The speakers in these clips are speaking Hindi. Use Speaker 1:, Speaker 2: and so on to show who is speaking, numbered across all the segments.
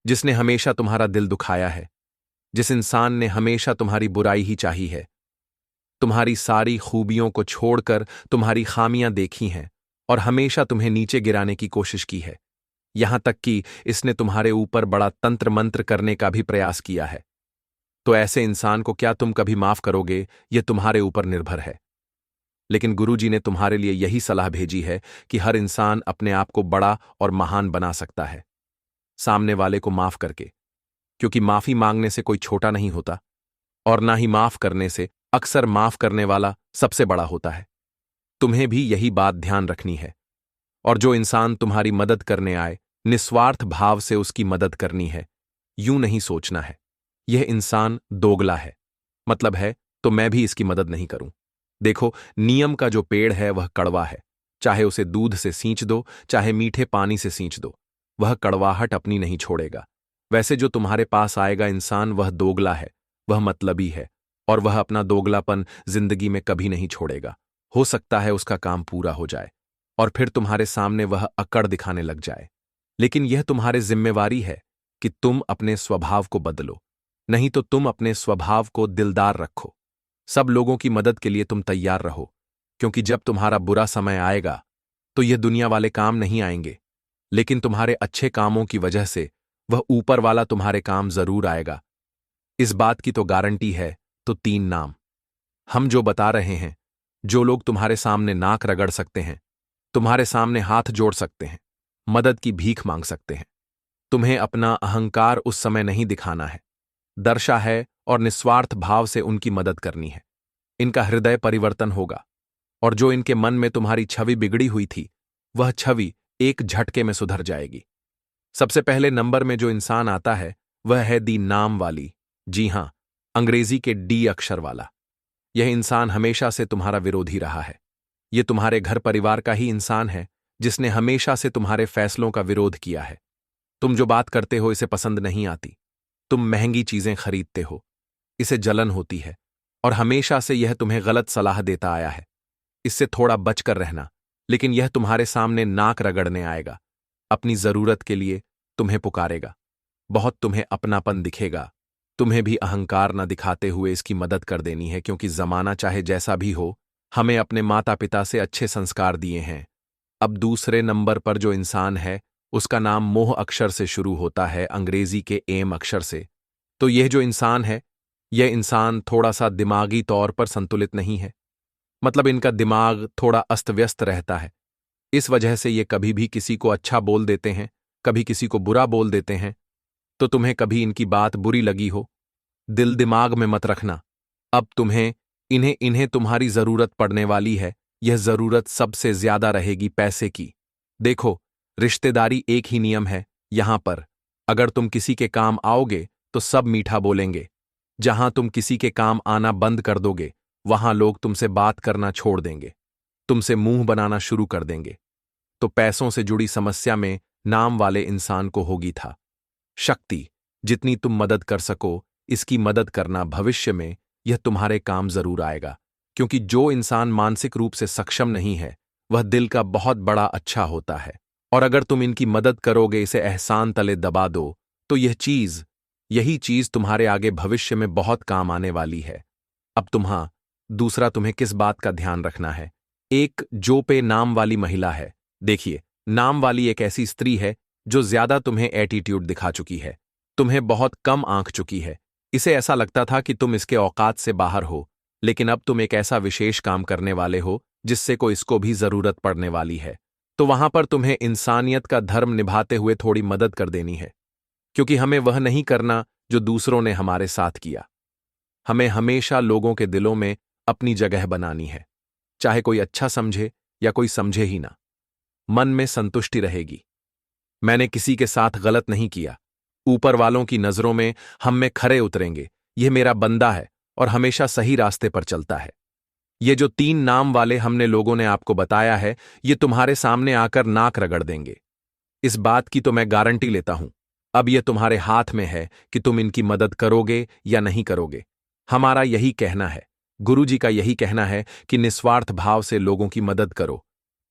Speaker 1: जिसने हमेशा तुम्हारा दिल दुखाया है, जिस इंसान ने हमेशा तुम्हारी बुराई ही चाही है, तुम्हारी सारी खूबियों को छोड़कर तुम्हारी खामियां देखी हैं और हमेशा तुम्हें नीचे गिराने की कोशिश की है, यहां तक कि इसने तुम्हारे ऊपर बड़ा तंत्र मंत्र करने का भी प्रयास किया है। तो ऐसे इंसान को क्या तुम कभी माफ करोगे, यह तुम्हारे ऊपर निर्भर है। लेकिन गुरुजी ने तुम्हारे लिए यही सलाह भेजी है कि हर इंसान अपने आप को बड़ा और महान बना सकता है सामने वाले को माफ करके, क्योंकि माफी मांगने से कोई छोटा नहीं होता और ना ही माफ करने से अक्सर माफ करने वाला सबसे बड़ा होता है। तुम्हें भी यही बात ध्यान रखनी है। और जो इंसान तुम्हारी मदद करने आए, निस्वार्थ भाव से उसकी मदद करनी है, यूं नहीं सोचना है यह इंसान दोगला है, मतलब है तो मैं भी इसकी मदद नहीं करूं। देखो, नियम का जो पेड़ है वह कड़वा है, चाहे उसे दूध से सींच दो, चाहे मीठे पानी से सींच दो, वह कड़वाहट अपनी नहीं छोड़ेगा। वैसे जो तुम्हारे पास आएगा इंसान वह दोगला है, वह मतलबी है और वह अपना दोगलापन जिंदगी में कभी नहीं छोड़ेगा। हो सकता है उसका काम पूरा हो जाए और फिर तुम्हारे सामने वह अकड़ दिखाने लग जाए, लेकिन यह तुम्हारी जिम्मेवारी है कि तुम अपने स्वभाव को बदलो, नहीं तो तुम अपने स्वभाव को दिलदार रखो। सब लोगों की मदद के लिए तुम तैयार रहो, क्योंकि जब तुम्हारा बुरा समय आएगा तो यह दुनिया वाले काम नहीं आएंगे, लेकिन तुम्हारे अच्छे कामों की वजह से वह ऊपर वाला तुम्हारे काम जरूर आएगा। इस बात की तो गारंटी है। तो 3 नाम हम जो बता रहे हैं, जो लोग तुम्हारे सामने नाक रगड़ सकते हैं, तुम्हारे सामने हाथ जोड़ सकते हैं, मदद की भीख मांग सकते हैं। तुम्हें अपना अहंकार उस समय नहीं दिखाना है, दर्शा है और निस्वार्थ भाव से उनकी मदद करनी है। इनका हृदय परिवर्तन होगा और जो इनके मन में तुम्हारी छवि बिगड़ी हुई थी, वह छवि एक झटके में सुधर जाएगी। सबसे पहले नंबर में जो इंसान आता है वह है दी नाम वाली, जी हां, अंग्रेजी के डी अक्षर वाला। यह इंसान हमेशा से तुम्हारा विरोधी रहा है। यह तुम्हारे घर परिवार का ही इंसान है जिसने हमेशा से तुम्हारे फैसलों का विरोध किया है। तुम जो बात करते हो इसे पसंद नहीं आती, तुम महंगी चीजें खरीदते हो, इसे जलन होती है और हमेशा से यह तुम्हें गलत सलाह देता आया है। इससे थोड़ा बचकर रहना, लेकिन यह तुम्हारे सामने नाक रगड़ने आएगा, अपनी जरूरत के लिए तुम्हें पुकारेगा, बहुत तुम्हें अपनापन दिखेगा। तुम्हें भी अहंकार न दिखाते हुए इसकी मदद कर देनी है, क्योंकि जमाना चाहे जैसा भी हो, हमें अपने माता पिता से अच्छे संस्कार दिए हैं। अब दूसरे नंबर पर जो इंसान है उसका नाम मोह अक्षर से शुरू होता है, अंग्रेजी के एम अक्षर से। तो यह जो इंसान है, यह इंसान थोड़ा सा दिमागी तौर पर संतुलित नहीं है, मतलब इनका दिमाग थोड़ा अस्त व्यस्त रहता है। इस वजह से ये कभी भी किसी को अच्छा बोल देते हैं, कभी किसी को बुरा बोल देते हैं। तो तुम्हें कभी इनकी बात बुरी लगी हो, दिल दिमाग में मत रखना। अब तुम्हें इन्हें तुम्हारी जरूरत पड़ने वाली है। यह जरूरत सबसे ज्यादा रहेगी पैसे की। देखो, रिश्तेदारी एक ही नियम है यहां पर। अगर तुम किसी के काम आओगे तो सब मीठा बोलेंगे। जहां तुम किसी के काम आना बंद कर दोगे, वहां लोग तुमसे बात करना छोड़ देंगे, तुमसे मुंह बनाना शुरू कर देंगे। तो पैसों से जुड़ी समस्या में नाम वाले इंसान को होगी था। शक्ति, जितनी तुम मदद कर सको इसकी मदद करना। भविष्य में यह तुम्हारे काम जरूर आएगा, क्योंकि जो इंसान मानसिक रूप से सक्षम नहीं है वह दिल का बहुत बड़ा अच्छा होता है। और अगर तुम इनकी मदद करोगे, इसे एहसान तले दबा दो, तो यही चीज तुम्हारे आगे भविष्य में बहुत काम आने वाली है। अब दूसरा तुम्हें किस बात का ध्यान रखना है। एक जो पे नाम वाली महिला है। देखिए, नाम वाली एक ऐसी स्त्री है जो ज्यादा तुम्हें एटीट्यूड दिखा चुकी है, तुम्हें बहुत कम आंक चुकी है। इसे ऐसा लगता था कि तुम इसके औकात से बाहर हो, लेकिन अब तुम एक ऐसा विशेष काम करने वाले हो जिससे को इसको भी जरूरत पड़ने वाली है। तो वहां पर तुम्हें इंसानियत का धर्म निभाते हुए थोड़ी मदद कर देनी है, क्योंकि हमें वह नहीं करना जो दूसरों ने हमारे साथ किया। हमें हमेशा लोगों के दिलों में अपनी जगह बनानी है, चाहे कोई अच्छा समझे या कोई समझे ही ना। मन में संतुष्टि रहेगी, मैंने किसी के साथ गलत नहीं किया। ऊपर वालों की नजरों में हम में खरे उतरेंगे, यह मेरा बंदा है और हमेशा सही रास्ते पर चलता है। ये जो 3 नाम वाले हमने लोगों ने आपको बताया है, ये तुम्हारे सामने आकर नाक रगड़ देंगे। इस बात की तो मैं गारंटी लेता हूं। अब यह तुम्हारे हाथ में है कि तुम इनकी मदद करोगे या नहीं करोगे। हमारा यही कहना है, गुरुजी का यही कहना है कि निस्वार्थ भाव से लोगों की मदद करो,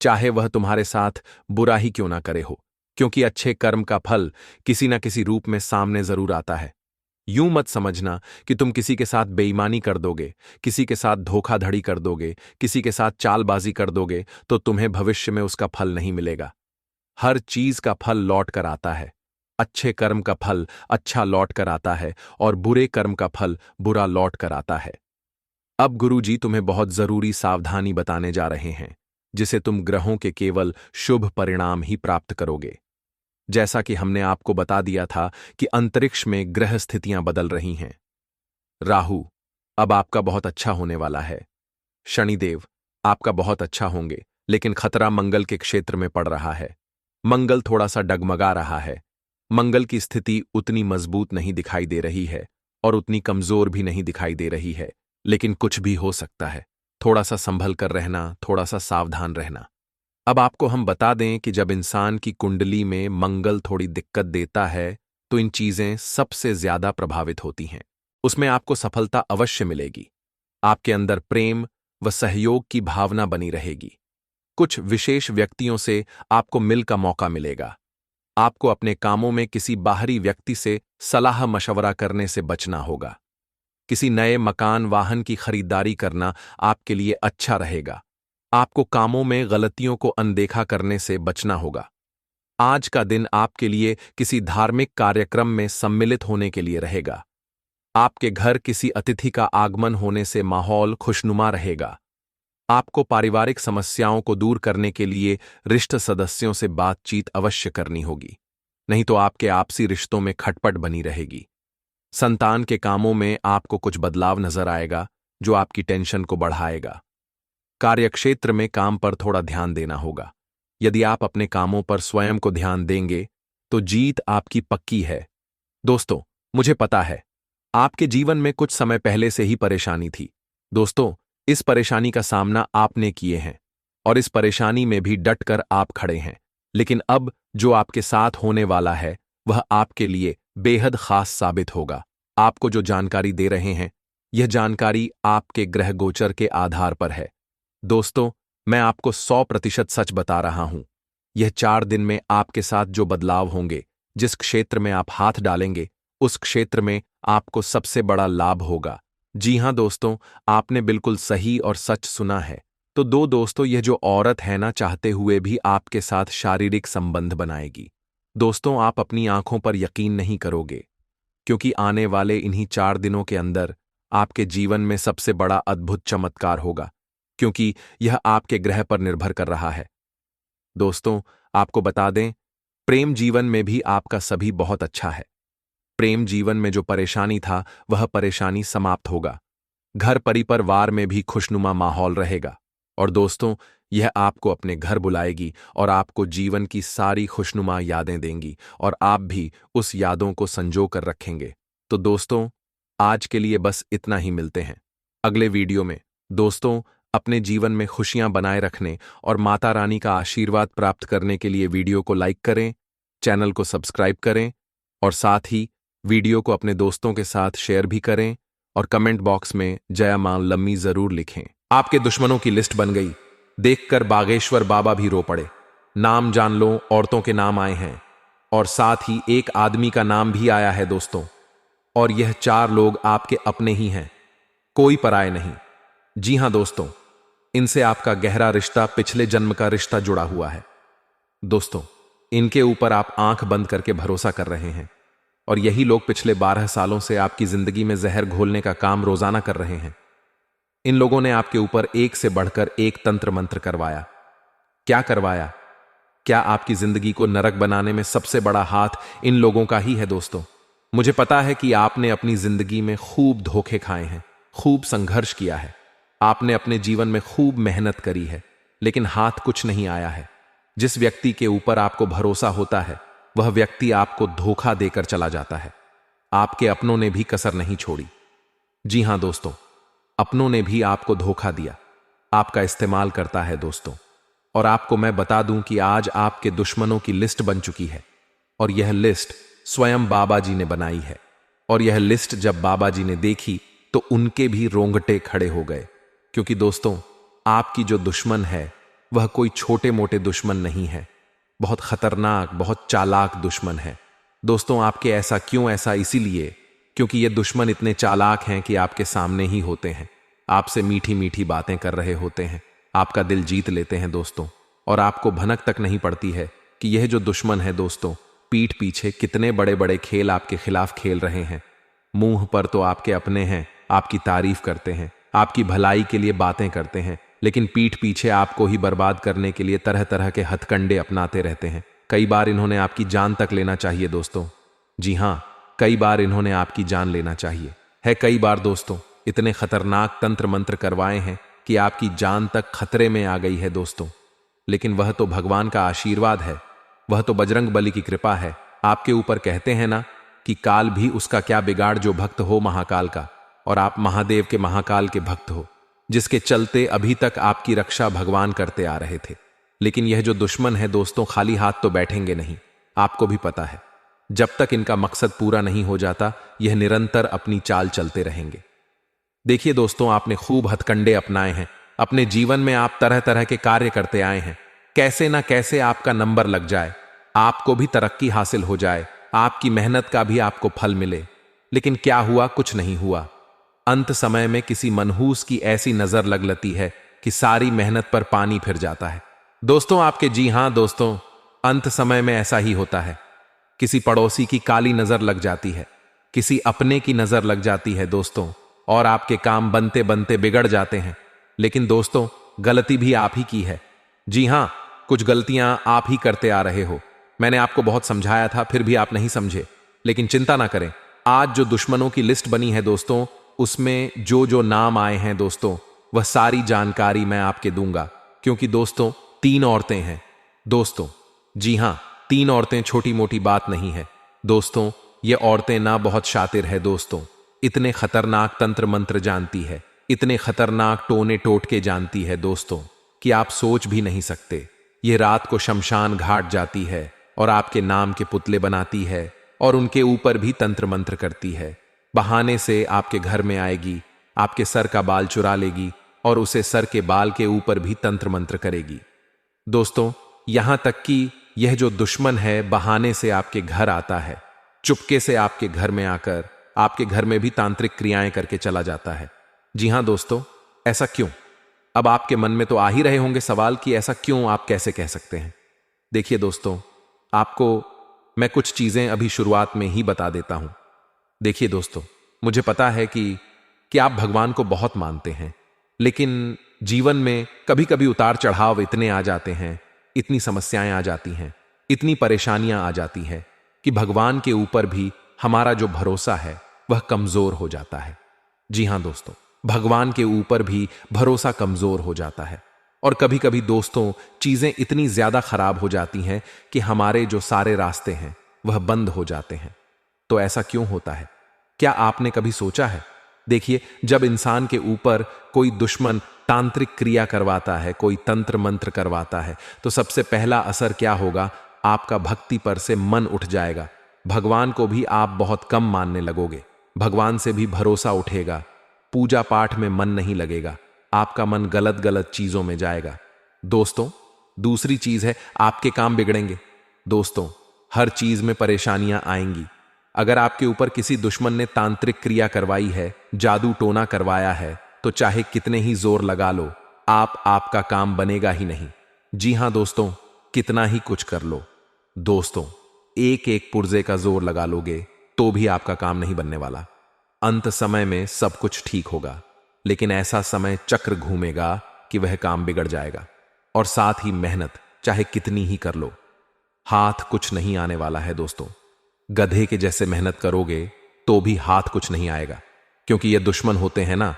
Speaker 1: चाहे वह तुम्हारे साथ बुरा ही क्यों ना करे हो। क्योंकि अच्छे कर्म का फल किसी न किसी रूप में सामने जरूर आता है। यूं मत समझना कि तुम किसी के साथ बेईमानी कर दोगे, किसी के साथ धोखाधड़ी कर दोगे, किसी के साथ चालबाजी कर दोगे तो तुम्हें भविष्य में उसका फल नहीं मिलेगा। हर चीज का फल लौट कर आता है। अच्छे कर्म का फल अच्छा लौट कर आता है और बुरे कर्म का फल बुरा लौट कर आता है। अब गुरुजी तुम्हें बहुत जरूरी सावधानी बताने जा रहे हैं, जिसे तुम ग्रहों के केवल शुभ परिणाम ही प्राप्त करोगे। जैसा कि हमने आपको बता दिया था कि अंतरिक्ष में ग्रह स्थितियां बदल रही हैं। राहु अब आपका बहुत अच्छा होने वाला है। शनिदेव आपका बहुत अच्छा होंगे, लेकिन खतरा मंगल के क्षेत्र में पड़ रहा है। मंगल थोड़ा सा डगमगा रहा है। मंगल की स्थिति उतनी मजबूत नहीं दिखाई दे रही है और उतनी कमजोर भी नहीं दिखाई दे रही है, लेकिन कुछ भी हो सकता है। थोड़ा सा संभल कर रहना, थोड़ा सा सावधान रहना। अब आपको हम बता दें कि जब इंसान की कुंडली में मंगल थोड़ी दिक्कत देता है तो इन चीजें सबसे ज्यादा प्रभावित होती हैं। उसमें आपको सफलता अवश्य मिलेगी। आपके अंदर प्रेम व सहयोग की भावना बनी रहेगी। कुछ विशेष व्यक्तियों से आपको मिल का मौका मिलेगा। आपको अपने कामों में किसी बाहरी व्यक्ति से सलाह मशवरा करने से बचना होगा। किसी नए मकान वाहन की खरीदारी करना आपके लिए अच्छा रहेगा। आपको कामों में गलतियों को अनदेखा करने से बचना होगा। आज का दिन आपके लिए किसी धार्मिक कार्यक्रम में सम्मिलित होने के लिए रहेगा। आपके घर किसी अतिथि का आगमन होने से माहौल खुशनुमा रहेगा। आपको पारिवारिक समस्याओं को दूर करने के लिए रिश्ते सदस्यों से बातचीत अवश्य करनी होगी, नहीं तो आपके आपसी रिश्तों में खटपट बनी रहेगी। संतान के कामों में आपको कुछ बदलाव नजर आएगा जो आपकी टेंशन को बढ़ाएगा। कार्यक्षेत्र में काम पर थोड़ा ध्यान देना होगा। यदि आप अपने कामों पर स्वयं को ध्यान देंगे तो जीत आपकी पक्की है। दोस्तों, मुझे पता है आपके जीवन में कुछ समय पहले से ही परेशानी थी। दोस्तों, इस परेशानी का सामना आपने किए हैं और इस परेशानी में भी डटकर आप खड़े हैं। लेकिन अब जो आपके साथ होने वाला है वह आपके लिए बेहद खास साबित होगा। आपको जो जानकारी दे रहे हैं, यह जानकारी आपके ग्रह गोचर के आधार पर है। दोस्तों, मैं आपको 100% सच बता रहा हूं। यह 4 दिन में आपके साथ जो बदलाव होंगे, जिस क्षेत्र में आप हाथ डालेंगे, उस क्षेत्र में आपको सबसे बड़ा लाभ होगा। जी हां दोस्तों, आपने बिल्कुल सही और सच सुना है। तो दोस्तों, यह जो औरत है ना, चाहते हुए भी आपके साथ शारीरिक संबंध बनाएगी। दोस्तों, आप अपनी आंखों पर यकीन नहीं करोगे, क्योंकि आने वाले इन्हीं 4 दिनों के अंदर आपके जीवन में सबसे बड़ा अद्भुत चमत्कार होगा, क्योंकि यह आपके ग्रह पर निर्भर कर रहा है। दोस्तों, आपको बता दें, प्रेम जीवन में भी आपका सभी बहुत अच्छा है। प्रेम जीवन में जो परेशानी था वह परेशानी समाप्त होगा। घर परिवार में भी खुशनुमा माहौल रहेगा। और दोस्तों, यह आपको अपने घर बुलाएगी और आपको जीवन की सारी खुशनुमा यादें देंगी और आप भी उस यादों को संजो कर रखेंगे। तो दोस्तों, आज के लिए बस इतना ही। मिलते हैं अगले वीडियो में। दोस्तों, अपने जीवन में खुशियां बनाए रखने और माता रानी का आशीर्वाद प्राप्त करने के लिए वीडियो को लाइक करें, चैनल को सब्सक्राइब करें और साथ ही वीडियो को अपने दोस्तों के साथ शेयर भी करें और कमेंट बॉक्स में जय मां लम्मी जरूर लिखें। आपके दुश्मनों की लिस्ट बन गई, देखकर बागेश्वर बाबा भी रो पड़े। नाम जान लो, औरतों के नाम आए हैं और साथ ही एक आदमी का नाम भी आया है दोस्तों। और यह 4 लोग आपके अपने ही हैं, कोई पराये नहीं। जी हां दोस्तों, इनसे आपका गहरा रिश्ता, पिछले जन्म का रिश्ता जुड़ा हुआ है। दोस्तों, इनके ऊपर आप आंख बंद करके भरोसा कर रहे हैं और यही लोग पिछले 12 सालों से आपकी जिंदगी में जहर घोलने का काम रोजाना कर रहे हैं। इन लोगों ने आपके ऊपर एक से बढ़कर एक तंत्र मंत्र करवाया। क्या करवाया? क्या आपकी जिंदगी को नरक बनाने में सबसे बड़ा हाथ इन लोगों का ही है दोस्तों। मुझे पता है कि आपने अपनी जिंदगी में खूब धोखे खाए हैं, खूब संघर्ष किया है, आपने अपने जीवन में खूब मेहनत करी है, लेकिन हाथ कुछ नहीं आया है। जिस व्यक्ति के ऊपर आपको भरोसा होता है वह व्यक्ति आपको धोखा देकर चला जाता है। आपके अपनों ने भी कसर नहीं छोड़ी। जी हां दोस्तों, अपनों ने भी आपको धोखा दिया, आपका इस्तेमाल करता है दोस्तों। और आपको मैं बता दूं कि आज आपके दुश्मनों की लिस्ट बन चुकी है और यह लिस्ट स्वयं बाबा जी ने बनाई है। और यह लिस्ट जब बाबा जी ने देखी तो उनके भी रोंगटे खड़े हो गए, क्योंकि दोस्तों, आपकी जो दुश्मन है वह कोई छोटे मोटे दुश्मन नहीं है। बहुत खतरनाक, बहुत चालाक दुश्मन है। दोस्तों, आपके ऐसा क्यों? ऐसा इसीलिए क्योंकि ये दुश्मन इतने चालाक हैं कि आपके सामने ही होते हैं, आपसे मीठी मीठी बातें कर रहे होते हैं, आपका दिल जीत लेते हैं दोस्तों, और आपको भनक तक नहीं पड़ती है कि यह जो दुश्मन है दोस्तों, पीठ पीछे कितने बड़े बड़े खेल आपके खिलाफ खेल रहे हैं। मुंह पर तो आपके अपने हैं, आपकी तारीफ करते हैं, आपकी भलाई के लिए बातें करते हैं, लेकिन पीठ पीछे आपको ही बर्बाद करने के लिए तरह तरह के हथकंडे अपनाते रहते हैं। कई बार इन्होंने आपकी जान तक लेना चाहिए दोस्तों। जी हां, कई बार इन्होंने आपकी जान लेना चाहिए है। कई बार दोस्तों इतने खतरनाक तंत्र मंत्र करवाए हैं कि आपकी जान तक खतरे में आ गई है दोस्तों। लेकिन वह तो भगवान का आशीर्वाद है, वह तो बजरंग बली की कृपा है आपके ऊपर। कहते हैं ना कि काल भी उसका क्या बिगाड़ जो भक्त हो महाकाल का, और आप महादेव के महाकाल के भक्त हो, जिसके चलते अभी तक आपकी रक्षा भगवान करते आ रहे थे। लेकिन यह जो दुश्मन है दोस्तों, खाली हाथ तो बैठेंगे नहीं, आपको भी पता है। जब तक इनका मकसद पूरा नहीं हो जाता, यह निरंतर अपनी चाल चलते रहेंगे। देखिए दोस्तों, आपने खूब हथकंडे अपनाए हैं, अपने जीवन में आप तरह तरह के कार्य करते आए हैं। कैसे ना कैसे आपका नंबर लग जाए, आपको भी तरक्की हासिल हो जाए, आपकी मेहनत का भी आपको फल मिले। लेकिन क्या हुआ? कुछ नहीं हुआ। अंत समय में किसी मनहूस की ऐसी नजर लग लेती है कि सारी मेहनत पर पानी फिर जाता है दोस्तों आपके। जी हां दोस्तों, अंत समय में ऐसा ही होता है। किसी पड़ोसी की काली नजर लग जाती है, किसी अपने की नजर लग जाती है दोस्तों, और आपके काम बनते बनते बिगड़ जाते हैं। लेकिन दोस्तों, गलती भी आप ही की है। जी हां, कुछ गलतियां आप ही करते आ रहे हो। मैंने आपको बहुत समझाया था, फिर भी आप नहीं समझे। लेकिन चिंता ना करें, आज जो दुश्मनों की लिस्ट बनी है दोस्तों, उसमें जो जो नाम आए हैं दोस्तों, वह सारी जानकारी मैं आपके दूंगा। क्योंकि दोस्तों 3 औरतें हैं दोस्तों। जी हां, 3 औरतें छोटी मोटी बात नहीं है दोस्तों। ये औरतें ना बहुत शातिर है दोस्तों, इतने खतरनाक तंत्र मंत्र जानती है, इतने खतरनाक टोने टोटके जानती है दोस्तों कि आप सोच भी नहीं सकते। ये रात को शमशान घाट जाती है और आपके नाम के पुतले बनाती है, और उनके ऊपर भी तंत्र मंत्र करती है। बहाने से आपके घर में आएगी, आपके सर का बाल चुरा लेगी, और उसे सर के बाल के ऊपर भी तंत्र मंत्र करेगी दोस्तों। यहां तक कि यह जो दुश्मन है बहाने से आपके घर आता है, चुपके से आपके घर में आकर आपके घर में भी तांत्रिक क्रियाएं करके चला जाता है। जी हां दोस्तों, ऐसा क्यों? अब आपके मन में तो आ ही रहे होंगे सवाल कि ऐसा क्यों, आप कैसे कह सकते हैं। देखिए दोस्तों, आपको मैं कुछ चीजें अभी शुरुआत में ही बता देता हूं। देखिए दोस्तों, मुझे पता है कि आप भगवान को बहुत मानते हैं, लेकिन जीवन में कभी कभी उतार चढ़ाव इतने आ जाते हैं, इतनी समस्याएं आ जाती हैं, इतनी परेशानियां आ जाती हैं कि भगवान के ऊपर भी हमारा जो भरोसा है वह कमजोर हो जाता है। जी हां दोस्तों, भगवान के ऊपर भी भरोसा कमजोर हो जाता है। और कभी कभी दोस्तों चीजें इतनी ज्यादा खराब हो जाती हैं कि हमारे जो सारे रास्ते हैं वह बंद हो जाते हैं। तो ऐसा क्यों होता है? क्या आपने कभी सोचा है? देखिए, जब इंसान के ऊपर कोई दुश्मन तांत्रिक क्रिया करवाता है, कोई तंत्र मंत्र करवाता है, तो सबसे पहला असर क्या होगा? आपका भक्ति पर से मन उठ जाएगा। भगवान को भी आप बहुत कम मानने लगोगे, भगवान से भी भरोसा उठेगा, पूजा पाठ में मन नहीं लगेगा, आपका मन गलत गलत चीजों में जाएगा दोस्तों। दूसरी चीज है, आपके काम बिगड़ेंगे दोस्तों। हर चीज में परेशानियां आएंगी। अगर आपके ऊपर किसी दुश्मन ने तांत्रिक क्रिया करवाई है, जादू टोना करवाया है, तो चाहे कितने ही जोर लगा लो, आपका काम बनेगा ही नहीं। जी हां दोस्तों, कितना ही कुछ कर लो दोस्तों, एक एक पुर्जे का जोर लगा लोगे तो भी आपका काम नहीं बनने वाला। अंत समय में सब कुछ ठीक होगा, लेकिन ऐसा समय चक्र घूमेगा कि वह काम बिगड़ जाएगा। और साथ ही मेहनत चाहे कितनी ही कर लो, हाथ कुछ नहीं आने वाला है दोस्तों। गधे के जैसे मेहनत करोगे तो भी हाथ कुछ नहीं आएगा, क्योंकि ये दुश्मन होते हैं ना,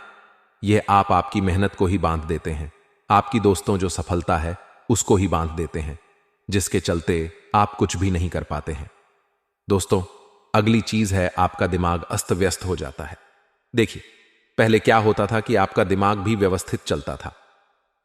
Speaker 1: ये आपकी मेहनत को ही बांध देते हैं। आपकी दोस्तों जो सफलता है उसको ही बांध देते हैं, जिसके चलते आप कुछ भी नहीं कर पाते हैं दोस्तों। अगली चीज है, आपका दिमाग अस्त व्यस्त हो जाता है। देखिए, पहले क्या होता था कि आपका दिमाग भी व्यवस्थित चलता था।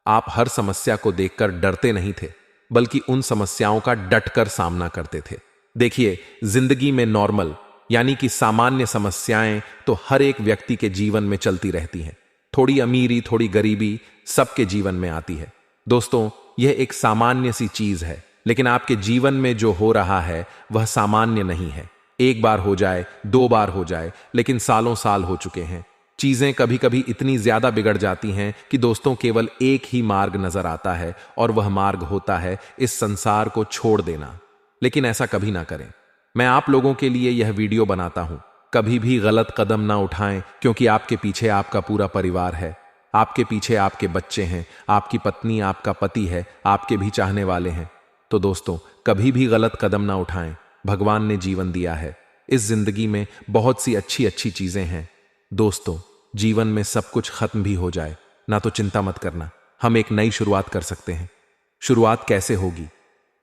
Speaker 1: आप हर समस्या को देखकर डरते नहीं थे, बल्कि उन समस्याओं का डटकर सामना करते थे। देखिए, जिंदगी में नॉर्मल यानी कि सामान्य समस्याएं तो हर एक व्यक्ति के जीवन में चलती रहती हैं। थोड़ी अमीरी, थोड़ी गरीबी सबके जीवन में आती है दोस्तों। यह एक सामान्य सी चीज है, लेकिन आपके जीवन में जो हो रहा है वह सामान्य नहीं है। एक बार हो जाए, 2 बार हो जाए, लेकिन सालों साल हो चुके हैं। चीजें कभी कभी इतनी ज्यादा बिगड़ जाती हैं कि दोस्तों केवल एक ही मार्ग नजर आता है और वह मार्ग होता है इस संसार को छोड़ देना। लेकिन ऐसा कभी ना करें। मैं आप लोगों के लिए यह वीडियो बनाता हूं। कभी भी गलत कदम ना उठाएं, क्योंकि आपके पीछे आपका पूरा परिवार है। आपके पीछे आपके बच्चे हैं, आपकी पत्नी, आपका पति है, आपके भी चाहने वाले हैं। तो दोस्तों, कभी भी गलत कदम ना उठाएं। भगवान ने जीवन दिया है। इस जिंदगी में बहुत सी अच्छी अच्छी चीजें हैं। दोस्तों, जीवन में सब कुछ खत्म भी हो जाए ना तो चिंता मत करना, हम एक नई शुरुआत कर सकते हैं। शुरुआत कैसे होगी?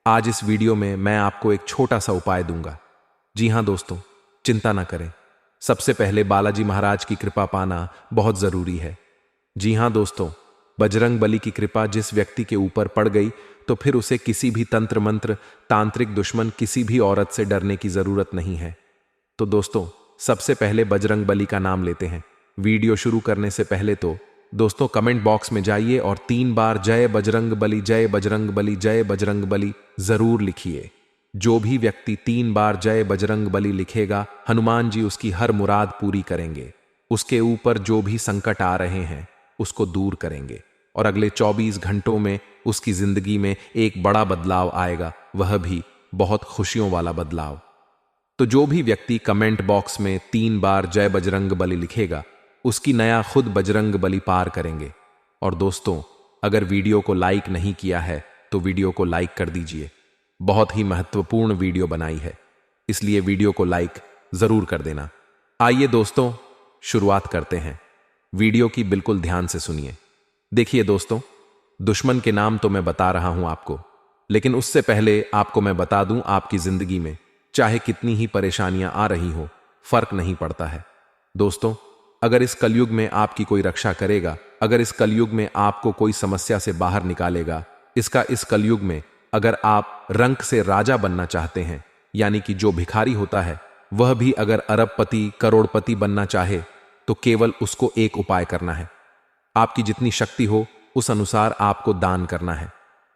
Speaker 1: आज इस वीडियो में मैं आपको एक छोटा सा उपाय दूंगा। जी हां दोस्तों, चिंता ना करें। सबसे पहले बालाजी महाराज की कृपा पाना बहुत जरूरी है। जी हां दोस्तों, बजरंग बली की कृपा जिस व्यक्ति के ऊपर पड़ गई तो फिर उसे किसी भी तंत्र मंत्र, तांत्रिक दुश्मन, किसी भी औरत से डरने की जरूरत नहीं है। तो दोस्तों, सबसे पहले बजरंग बली का नाम लेते हैं। वीडियो शुरू करने से पहले तो दोस्तों कमेंट बॉक्स में जाइए और 3 बार जय बजरंग बली, जय बजरंग बली, जय बजरंग बली जरूर लिखिए। जो भी व्यक्ति 3 बार जय बजरंग बली लिखेगा, हनुमान जी उसकी हर मुराद पूरी करेंगे। उसके ऊपर जो भी संकट आ रहे हैं उसको दूर करेंगे और अगले 24 घंटों में उसकी जिंदगी में एक बड़ा बदलाव आएगा, वह भी बहुत खुशियों वाला बदलाव। तो जो भी व्यक्ति कमेंट बॉक्स में 3 बार जय बजरंग बली लिखेगा, उसकी नया खुद बजरंग बली पार करेंगे। और दोस्तों, अगर वीडियो को लाइक नहीं किया है तो वीडियो को लाइक कर दीजिए। बहुत ही महत्वपूर्ण वीडियो बनाई है, इसलिए वीडियो को लाइक जरूर कर देना। आइए दोस्तों, शुरुआत करते हैं। वीडियो की बिल्कुल ध्यान से सुनिए। देखिए दोस्तों, दुश्मन के नाम तो मैं बता रहा हूं आपको, लेकिन उससे पहले आपको मैं बता दूं, आपकी जिंदगी में चाहे कितनी ही परेशानियां आ रही हो, फर्क नहीं पड़ता है। दोस्तों, अगर इस कलयुग में आपकी कोई रक्षा करेगा, अगर इस कलयुग में आपको कोई समस्या से बाहर निकालेगा, इस कलयुग में अगर आप रंक से राजा बनना चाहते हैं, यानी कि जो भिखारी होता है वह भी अगर अरबपति, करोड़पति बनना चाहे, तो केवल उसको एक उपाय करना है। आपकी जितनी शक्ति हो उस अनुसार आपको दान करना है।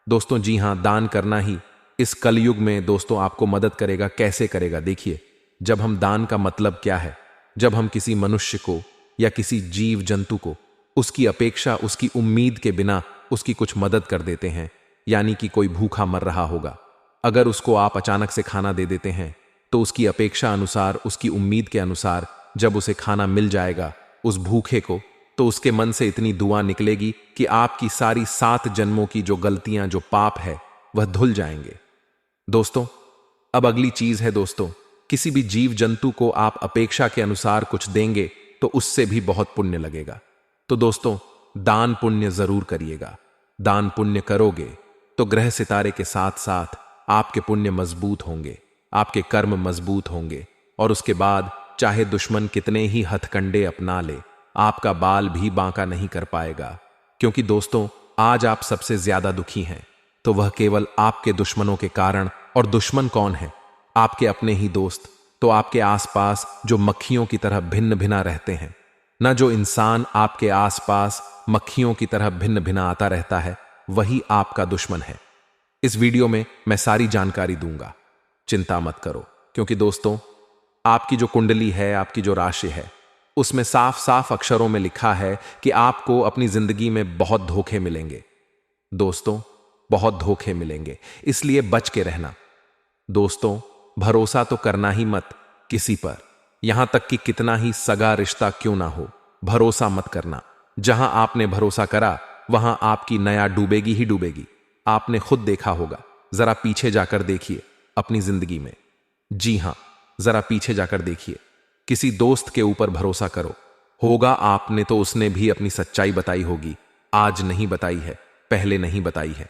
Speaker 1: दोस्तों जी हां, दान करना ही इस कलयुग में दोस्तों आपको मदद करेगा। कैसे करेगा? देखिए, जब हम दान का मतलब क्या है, जब हम किसी मनुष्य को या किसी जीव जंतु को उसकी अपेक्षा, उसकी उम्मीद के बिना उसकी कुछ मदद कर देते हैं, यानी कि कोई भूखा मर रहा होगा, अगर उसको आप अचानक से खाना दे देते हैं तो उसकी अपेक्षा अनुसार, उसकी उम्मीद के अनुसार जब उसे खाना मिल जाएगा उस भूखे को, तो उसके मन से इतनी दुआ निकलेगी कि आपकी सारी 7 जन्मों की जो गलतियां, जो पाप है, वह धुल जाएंगे। दोस्तों, अब अगली चीज है दोस्तों, किसी भी जीव जंतु को आप अपेक्षा के अनुसार कुछ देंगे तो उससे भी बहुत पुण्य लगेगा। तो दोस्तों, दान पुण्य जरूर करिएगा। दान पुण्य करोगे तो ग्रह सितारे के साथ साथ आपके पुण्य मजबूत होंगे, आपके कर्म मजबूत होंगे, और उसके बाद चाहे दुश्मन कितने ही हथकंडे अपना ले, आपका बाल भी बांका नहीं कर पाएगा। क्योंकि दोस्तों, आज आप सबसे ज्यादा दुखी हैं तो वह केवल आपके दुश्मनों के कारण। और दुश्मन कौन है? आपके अपने ही दोस्त। तो आपके आसपास जो मक्खियों की तरह भिन्न भिन्न रहते हैं, न जो इंसान आपके आसपास मक्खियों की तरह भिन्न भिन्न आता रहता है, वही आपका दुश्मन है। इस वीडियो में मैं सारी जानकारी दूंगा, चिंता मत करो। क्योंकि दोस्तों, आपकी जो कुंडली है, आपकी जो राशि है, उसमें साफ साफ अक्षरों में लिखा है कि आपको अपनी जिंदगी में बहुत धोखे मिलेंगे। दोस्तों, बहुत धोखे मिलेंगे, इसलिए बच के रहना। दोस्तों, भरोसा तो करना ही मत किसी पर, यहां तक कि कितना ही सगा रिश्ता क्यों ना हो, भरोसा मत करना। जहां आपने भरोसा करा वहां आपकी नया डूबेगी ही डूबेगी। आपने खुद देखा होगा, जरा पीछे जाकर देखिए अपनी जिंदगी में। जी हां, जरा पीछे जाकर देखिए। किसी दोस्त के ऊपर भरोसा करो, होगा आपने तो उसने भी अपनी सच्चाई बताई होगी। आज नहीं बताई है, पहले नहीं बताई है,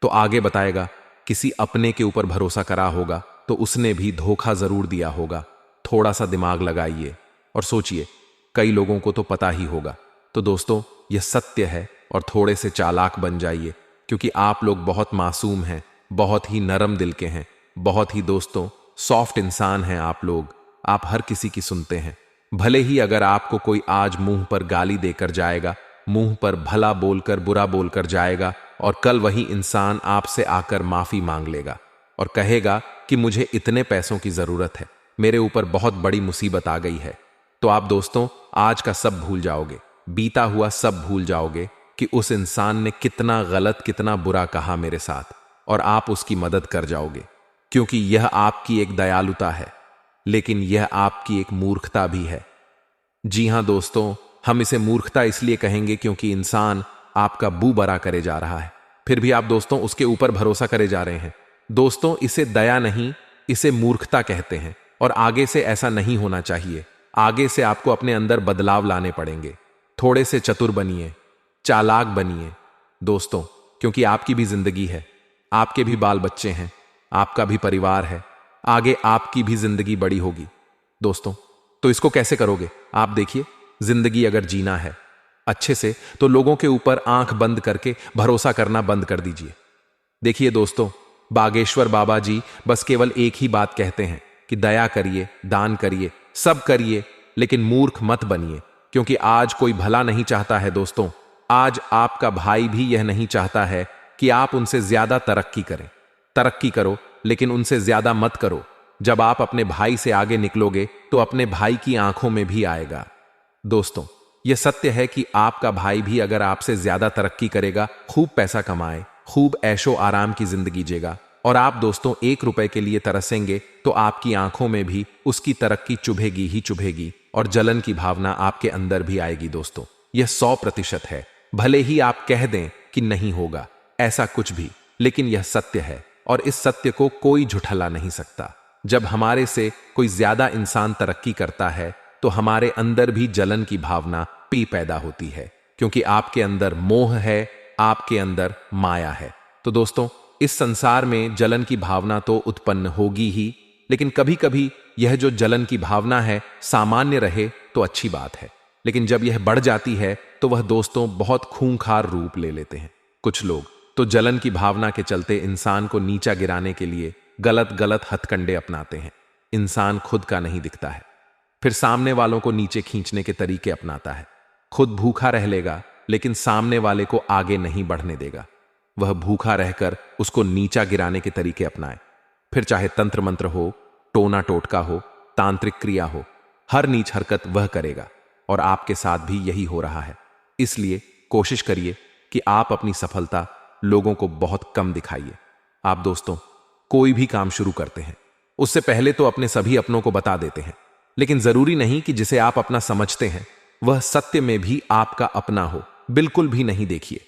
Speaker 1: तो आगे बताएगा। किसी अपने के ऊपर भरोसा करा होगा तो उसने भी धोखा जरूर दिया होगा। थोड़ा सा दिमाग लगाइए और सोचिए, कई लोगों को तो पता ही होगा। तो दोस्तों, यह सत्य है और थोड़े से चालाक बन जाइए, क्योंकि आप लोग बहुत मासूम हैं, बहुत ही नरम दिल के हैं, बहुत ही दोस्तों सॉफ्ट इंसान हैं आप लोग। आप हर किसी की सुनते हैं। भले ही अगर आपको कोई आज मुंह पर गाली देकर जाएगा, मुंह पर भला बोलकर, बुरा बोलकर जाएगा, और कल वही इंसान आपसे आकर माफी मांग लेगा और कहेगा कि मुझे इतने पैसों की जरूरत है, मेरे ऊपर बहुत बड़ी मुसीबत आ गई है। तो आप दोस्तों आज का सब भूल जाओगे, बीता हुआ सब भूल जाओगे कि उस इंसान ने कितना गलत, कितना बुरा कहा मेरे साथ, और आप उसकी मदद कर जाओगे, क्योंकि यह आपकी एक दयालुता है, लेकिन यह आपकी एक मूर्खता भी है। जी हां दोस्तों, हम इसे मूर्खता इसलिए कहेंगे क्योंकि इंसान आपका बू बरा करे जा रहा है, फिर भी आप दोस्तों उसके ऊपर भरोसा करे जा रहे हैं। दोस्तों इसे दया नहीं, इसे मूर्खता कहते हैं, और आगे से ऐसा नहीं होना चाहिए। आगे से आपको अपने अंदर बदलाव लाने पड़ेंगे। थोड़े से चतुर बनिए, चालाक बनिए दोस्तों, क्योंकि आपकी भी जिंदगी है, आपके भी बाल बच्चे हैं, आपका भी परिवार है, आगे आपकी भी जिंदगी बड़ी होगी दोस्तों। तो इसको कैसे करोगे? आप देखिए, जिंदगी अगर जीना है अच्छे से तो लोगों के ऊपर आंख बंद करके भरोसा करना बंद कर दीजिए। देखिए दोस्तों, बागेश्वर बाबा जी बस केवल एक ही बात कहते हैं कि दया करिए, दान करिए, सब करिए, लेकिन मूर्ख मत बनिए, क्योंकि आज कोई भला नहीं चाहता है दोस्तों। आज आपका भाई भी यह नहीं चाहता है कि आप उनसे ज्यादा तरक्की करें। तरक्की करो, लेकिन उनसे ज्यादा मत करो। जब आप अपने भाई से आगे निकलोगे तो अपने भाई की आंखों में भी आएगा। दोस्तों यह सत्य है कि आपका भाई भी अगर आपसे ज्यादा तरक्की करेगा, खूब पैसा कमाए, खूब ऐशो आराम की जिंदगी जिएगा, और आप दोस्तों 1 रुपए के लिए तरसेंगे, तो आपकी आंखों में भी उसकी तरक्की चुभेगी ही चुभेगी, और जलन की भावना आपके अंदर भी आएगी दोस्तों। यह 100% है। भले ही आप कह दें कि नहीं होगा ऐसा कुछ भी, लेकिन यह सत्य है, और इस सत्य को कोई झुठला नहीं सकता। जब हमारे से कोई ज्यादा इंसान तरक्की करता है तो हमारे अंदर भी जलन की भावना पैदा होती है, क्योंकि आपके अंदर मोह है, आपके अंदर माया है। तो दोस्तों इस संसार में जलन की भावना तो उत्पन्न होगी ही, लेकिन कभी कभी यह जो जलन की भावना है सामान्य रहे तो अच्छी बात है, लेकिन जब यह बढ़ जाती है तो वह दोस्तों बहुत खूंखार रूप ले लेते हैं। कुछ लोग तो जलन की भावना के चलते इंसान को नीचा गिराने के लिए गलत गलत हथकंडे अपनाते हैं। इंसान खुद का नहीं दिखता है, फिर सामने वालों को नीचे खींचने के तरीके अपनाता है। खुद भूखा रह लेगा, लेकिन सामने वाले को आगे नहीं बढ़ने देगा। वह भूखा रहकर उसको नीचा गिराने के तरीके अपनाए, फिर चाहे तंत्र मंत्र हो, टोना टोटका हो, तांत्रिक क्रिया हो, हर नीच हरकत वह करेगा, और आपके साथ भी यही हो रहा है। इसलिए कोशिश करिए कि आप अपनी सफलता लोगों को बहुत कम दिखाइए। आप दोस्तों कोई भी काम शुरू करते हैं उससे पहले तो अपने सभी अपनों को बता देते हैं, लेकिन जरूरी नहीं कि जिसे आप अपना समझते हैं वह सत्य में भी आपका अपना हो। बिल्कुल भी नहीं। देखिए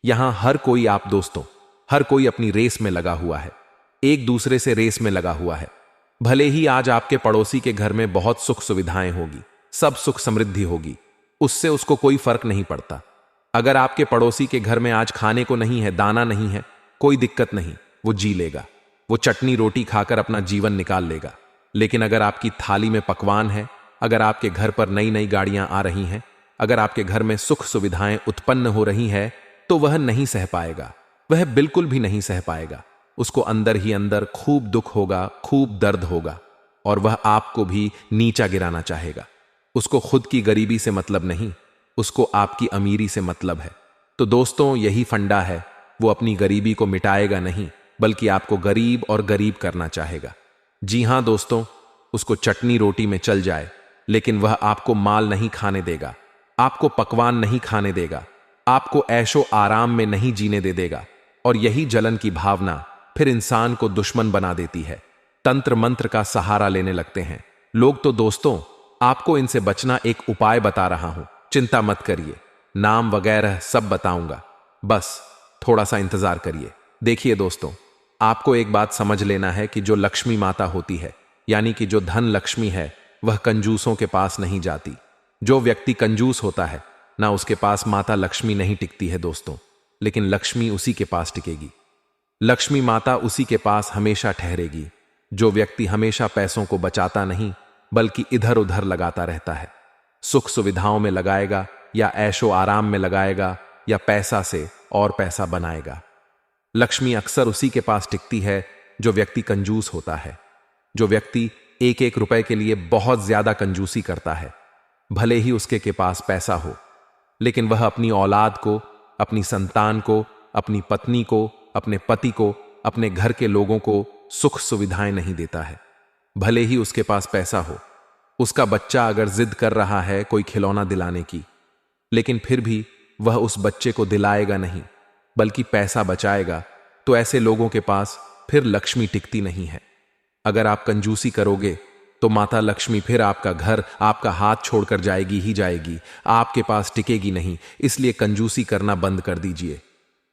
Speaker 1: यहां हर कोई, आप दोस्तों, हर कोई अपनी रेस में लगा हुआ है, एक दूसरे से रेस में लगा हुआ है। भले ही आज आपके पड़ोसी के घर में बहुत सुख सुविधाएं होगी, सब सुख समृद्धि होगी, उससे उसको कोई फर्क नहीं पड़ता। अगर आपके पड़ोसी के घर में आज खाने को नहीं है, दाना नहीं है, कोई दिक्कत नहीं, वो जी लेगा, वो चटनी रोटी खाकर अपना जीवन निकाल लेगा। लेकिन अगर आपकी थाली में पकवान है, अगर आपके घर पर नई नई गाड़ियां आ रही हैं, अगर आपके घर में सुख सुविधाएं उत्पन्न हो रही है, तो वह नहीं सह पाएगा, वह बिल्कुल भी नहीं सह पाएगा। उसको अंदर ही अंदर खूब दुख होगा, खूब दर्द होगा, और वह आपको भी नीचा गिराना चाहेगा। उसको खुद की गरीबी से मतलब नहीं, उसको आपकी अमीरी से मतलब है। तो दोस्तों यही फंडा है, वो अपनी गरीबी को मिटाएगा नहीं, बल्कि आपको गरीब और गरीब करना चाहेगा। जी हां दोस्तों, उसको चटनी रोटी में चल जाए, लेकिन वह आपको माल नहीं खाने देगा, आपको पकवान नहीं खाने देगा, आपको ऐशो आराम में नहीं जीने दे देगा। और यही जलन की भावना फिर इंसान को दुश्मन बना देती है। तंत्र मंत्र का सहारा लेने लगते हैं लोग। तो दोस्तों आपको इनसे बचना एक उपाय बता रहा हूं, चिंता मत करिए, नाम वगैरह सब बताऊंगा, बस थोड़ा सा इंतजार करिए। देखिए दोस्तों, आपको एक बात समझ लेना है कि जो लक्ष्मी माता होती है, यानी कि जो धन लक्ष्मी है, वह कंजूसों के पास नहीं जाती। जो व्यक्ति कंजूस होता है ना, उसके पास माता लक्ष्मी नहीं टिकती है दोस्तों, लेकिन लक्ष्मी उसी के पास टिकेगी। लक्ष्मी माता उसी के पास हमेशा ठहरेगी जो व्यक्ति हमेशा पैसों को बचाता नहीं, बल्कि इधर उधर लगाता रहता है। सुख सुविधाओं में लगाएगा, या ऐशो आराम में लगाएगा, या पैसा से और पैसा बनाएगा। लक्ष्मी अक्सर उसी के पास टिकती है जो व्यक्ति कंजूस होता है, जो व्यक्ति 1-1 रुपए के लिए बहुत ज्यादा कंजूसी करता है। भले ही उसके पास पैसा हो, लेकिन वह अपनी औलाद को, अपनी संतान को, अपनी पत्नी को, अपने पति को, अपने घर के लोगों को सुख सुविधाएं नहीं देता है। भले ही उसके पास पैसा हो, उसका बच्चा अगर जिद कर रहा है कोई खिलौना दिलाने की, लेकिन फिर भी वह उस बच्चे को दिलाएगा नहीं, बल्कि पैसा बचाएगा, तो ऐसे लोगों के पास फिर लक्ष्मी टिकती नहीं है। अगर आप कंजूसी करोगे तो माता लक्ष्मी फिर आपका घर, आपका हाथ छोड़कर जाएगी ही जाएगी, आपके पास टिकेगी नहीं। इसलिए कंजूसी करना बंद कर दीजिए।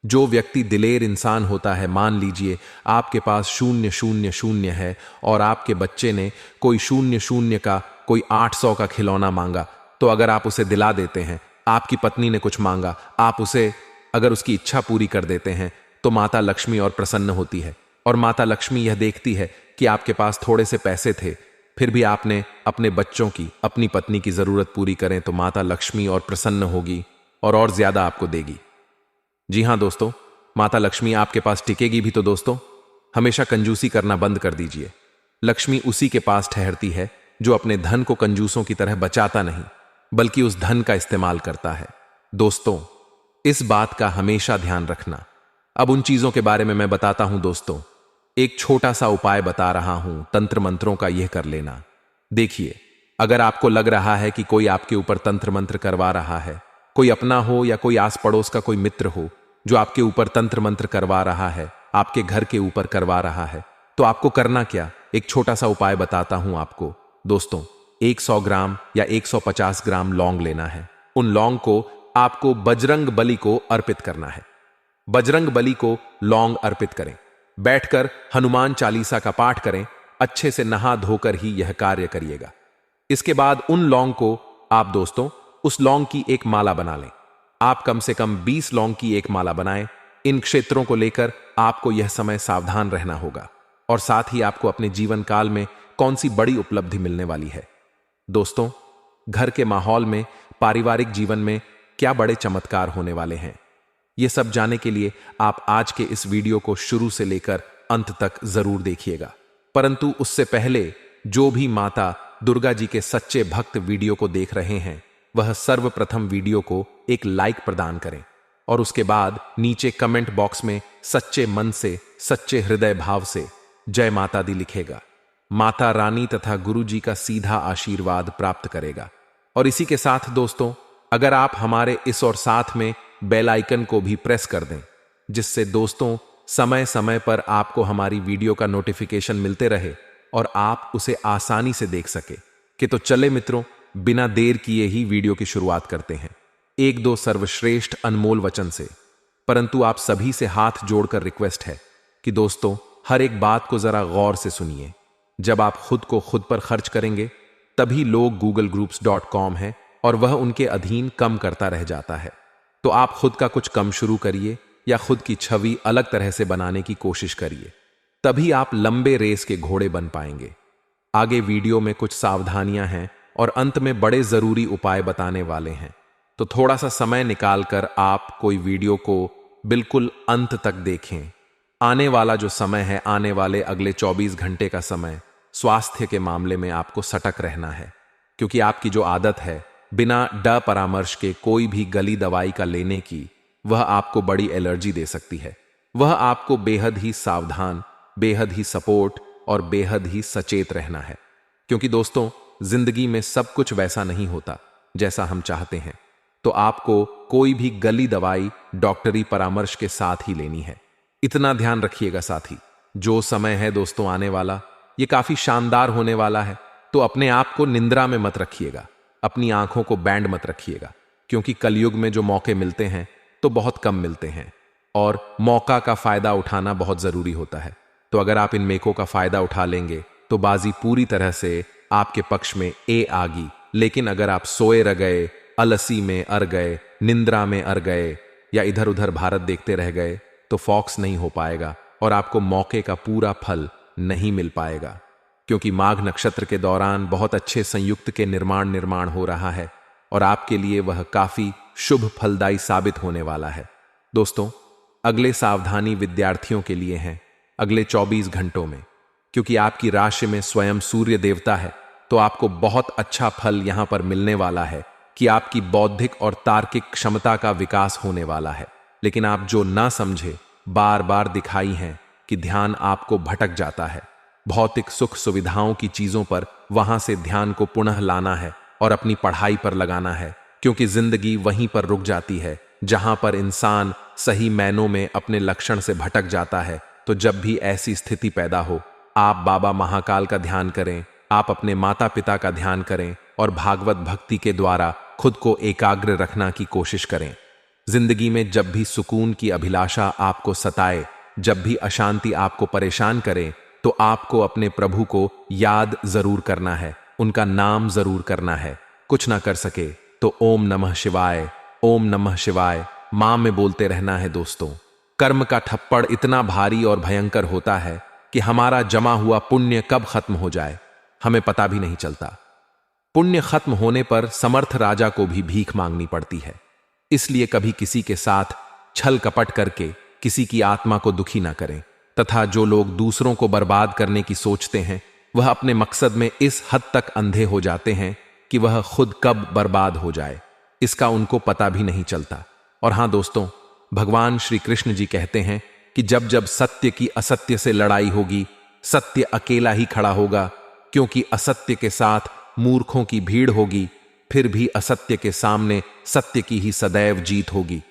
Speaker 1: जो व्यक्ति दिलेर इंसान होता है, मान लीजिए आपके पास 000 है और आपके बच्चे ने कोई 00 का, कोई 800 का खिलौना मांगा, तो अगर आप उसे दिला देते हैं, आपकी पत्नी ने कुछ मांगा, आप उसे अगर उसकी इच्छा पूरी कर देते हैं, तो माता लक्ष्मी और प्रसन्न होती है। और माता लक्ष्मी यह देखती है कि आपके पास थोड़े से पैसे थे, फिर भी आपने अपने बच्चों की, अपनी पत्नी की जरूरत पूरी करें, तो माता लक्ष्मी और प्रसन्न होगी और ज्यादा आपको देगी। जी हां दोस्तों, माता लक्ष्मी आपके पास टिकेगी भी। तो दोस्तों, हमेशा कंजूसी करना बंद कर दीजिए। लक्ष्मी उसी के पास ठहरती है जो अपने धन को कंजूसों की तरह बचाता नहीं, बल्कि उस धन का इस्तेमाल करता है। दोस्तों, इस बात का हमेशा ध्यान रखना। अब उन चीजों के बारे में मैं बताता हूं दोस्तों। एक छोटा सा उपाय बता रहा हूं, तंत्र मंत्रों का यह कर लेना। देखिए, अगर आपको लग रहा है कि कोई आपके ऊपर तंत्र मंत्र करवा रहा है, कोई अपना हो या कोई आस पड़ोस का कोई मित्र हो जो आपके ऊपर तंत्र मंत्र करवा रहा है, आपके घर के ऊपर करवा रहा है, तो आपको करना क्या, एक छोटा सा उपाय बताता हूं आपको। दोस्तों, 100 ग्राम या 150 ग्राम लौंग लेना है। उन लौंग को आपको बजरंग बली को अर्पित करना है। बजरंग बली को लौंग अर्पित करें। बैठकर हनुमान चालीसा का पाठ करें। अच्छे से नहा धोकर ही यह कार्य करिएगा। इसके बाद उन लौंग को आप दोस्तों, उस लौंग की एक माला बना लें। आप कम से कम 20 लौंग की एक माला बनाएं। इन क्षेत्रों को लेकर आपको यह समय सावधान रहना होगा, और साथ ही आपको अपने जीवन काल में कौन सी बड़ी उपलब्धि मिलने वाली है। दोस्तों, घर के माहौल में, पारिवारिक जीवन में क्या बड़े चमत्कार होने वाले हैं, यह सब जानने के लिए आप आज के इस वीडियो को शुरू से लेकर अंत तक जरूर देखिएगा। परंतु उससे पहले जो भी माता दुर्गा जी के सच्चे भक्त वीडियो को देख रहे हैं, वह सर्वप्रथम वीडियो को एक लाइक प्रदान करें और उसके बाद नीचे कमेंट बॉक्स में सच्चे मन से, सच्चे हृदय भाव से जय माता दी लिखेगा। माता रानी तथा गुरु जी का सीधा आशीर्वाद प्राप्त करेगा। और इसी के साथ दोस्तों, अगर आप हमारे इस और साथ में बेल आइकन को भी प्रेस कर दें, जिससे दोस्तों समय समय पर आपको हमारी वीडियो का नोटिफिकेशन मिलते रहे और आप उसे आसानी से देख सके। कि तो चले मित्रों, बिना देर किए ही वीडियो की शुरुआत करते हैं एक दो सर्वश्रेष्ठ अनमोल वचन से। परंतु आप सभी से हाथ जोड़कर रिक्वेस्ट है कि दोस्तों, हर एक बात को जरा गौर से सुनिए। जब आप खुद को खुद पर खर्च करेंगे, तभी लोग googlegroups.com है और वह उनके अधीन कम करता रह जाता है। तो आप खुद का कुछ कम शुरू करिए या खुद की छवि अलग तरह से बनाने की कोशिश करिए, तभी आप लंबे रेस के घोड़े बन पाएंगे। आगे वीडियो में कुछ सावधानियां हैं और अंत में बड़े जरूरी उपाय बताने वाले हैं, तो थोड़ा सा समय निकालकर आप कोई वीडियो को बिल्कुल अंत तक देखें। आने वाला जो समय है, आने वाले अगले 24 घंटे का समय स्वास्थ्य के मामले में आपको सतर्क रहना है, क्योंकि आपकी जो आदत है बिना ड परामर्श के कोई भी गली दवाई का लेने की, वह आपको बड़ी एलर्जी दे सकती है। वह आपको बेहद ही सावधान, बेहद ही सपोर्ट और बेहद ही सचेत रहना है, क्योंकि दोस्तों, जिंदगी में सब कुछ वैसा नहीं होता जैसा हम चाहते हैं। तो आपको कोई भी गली दवाई डॉक्टरी परामर्श के साथ ही लेनी है। इतना ध्यान रखिएगा। साथ ही जो समय है दोस्तों आने वाला, ये काफी शानदार होने वाला है, तो अपने आप को निंद्रा में मत रखिएगा, अपनी आंखों को बैंड मत रखिएगा, क्योंकि कलयुग में जो मौके मिलते हैं तो बहुत कम मिलते हैं और मौका का फायदा उठाना बहुत जरूरी होता है। तो अगर आप इन मेकों का फायदा उठा लेंगे तो बाजी पूरी तरह से आपके पक्ष में आगी। लेकिन अगर आप सोए रह गए, अलसी में अर गए, निंद्रा में अर गए या इधर उधर भारत देखते रह गए, तो फॉक्स नहीं हो पाएगा और आपको मौके का पूरा फल नहीं मिल पाएगा। क्योंकि माघ नक्षत्र के दौरान बहुत अच्छे संयुक्त के निर्माण हो रहा है और आपके लिए वह काफी शुभ फलदायी साबित होने वाला है। दोस्तों, अगले सावधानी विद्यार्थियों के लिए हैं अगले 24 घंटों में, क्योंकि आपकी राशि में स्वयं सूर्य देवता है, तो आपको बहुत अच्छा फल यहां पर मिलने वाला है कि आपकी बौद्धिक और तार्किक क्षमता का विकास होने वाला है। लेकिन आप जो ना समझे बार बार दिखाई हैं कि ध्यान आपको भटक जाता है। भौतिक सुख सुविधाओं की चीजों पर वहां से ध्यान को पुनः लाना है और अपनी पढ़ाई पर लगाना है, क्योंकि जिंदगी वहीं पर रुक जाती है जहां पर इंसान सही मायनों में अपने लक्षण से भटक जाता है। तो जब भी ऐसी स्थिति पैदा हो, आप बाबा महाकाल का ध्यान करें, आप अपने माता पिता का ध्यान करें और भागवत भक्ति के द्वारा खुद को एकाग्र रखना की कोशिश करें। जिंदगी में जब भी सुकून की अभिलाषा आपको सताए, जब भी अशांति आपको परेशान करे, तो आपको अपने प्रभु को याद जरूर करना है, उनका नाम जरूर करना है। कुछ ना कर सके तो ओम नमः शिवाय, ओम नमः शिवाय मां में बोलते रहना है। दोस्तों, कर्म का ठप्पड़ इतना भारी और भयंकर होता है कि हमारा जमा हुआ पुण्य कब खत्म हो जाए हमें पता भी नहीं चलता। पुण्य खत्म होने पर समर्थ राजा को भी भीख मांगनी पड़ती है। इसलिए कभी किसी के साथ छल कपट करके किसी की आत्मा को दुखी ना करें, तथा जो लोग दूसरों को बर्बाद करने की सोचते हैं वह अपने मकसद में इस हद तक अंधे हो जाते हैं कि वह खुद कब बर्बाद हो जाए इसका उनको पता भी नहीं चलता। और हां दोस्तों, भगवान श्री कृष्ण जी कहते हैं कि जब जब सत्य की असत्य से लड़ाई होगी, सत्य अकेला ही खड़ा होगा, क्योंकि असत्य के साथ मूर्खों की भीड़ होगी, फिर भी असत्य के सामने सत्य की ही सदैव जीत होगी।